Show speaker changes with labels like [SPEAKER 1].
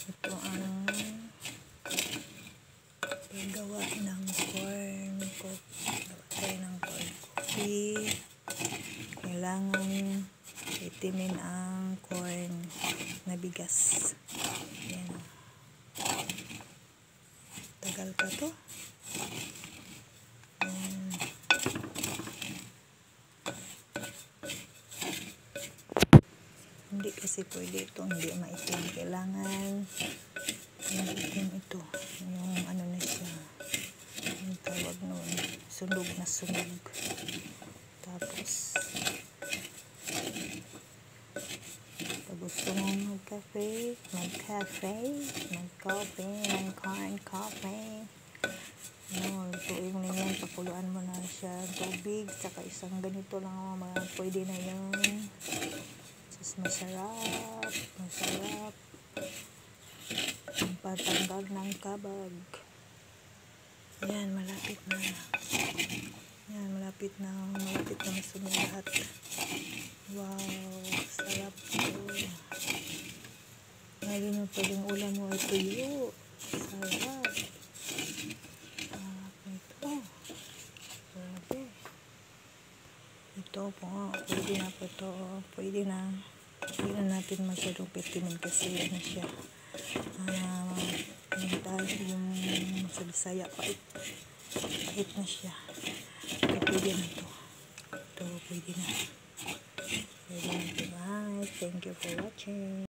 [SPEAKER 1] Ito ang paggawa ng corn coffee. Kailangan itimin ang corn na bigas. Yan. Tagal pa to. Hindi kasi pwede ito hindi maitim. Kailangan maitim ito. Yung ano na siya. Yung tawag nun. Sunog na sunog. Tapos pag gusto mong mag-coffee, ng corn coffee. Lutuin mo yan, pakuluan mo na siya tubig, saka isang ganito lang pwede na yan. Masarap ang patanggal ng kabag. Yan, malapit na masunog lahat. Wow, sarap ito. Ngayon yung pwedeng ulam mo ay tuyo. Sarap ito. Grabe. Ito po, pwede na natin masyadong pitimin kasi ano siya, yung sa Bisaya pait na siya. Pwede na ito. Pwede na. Bye. Thank you for watching.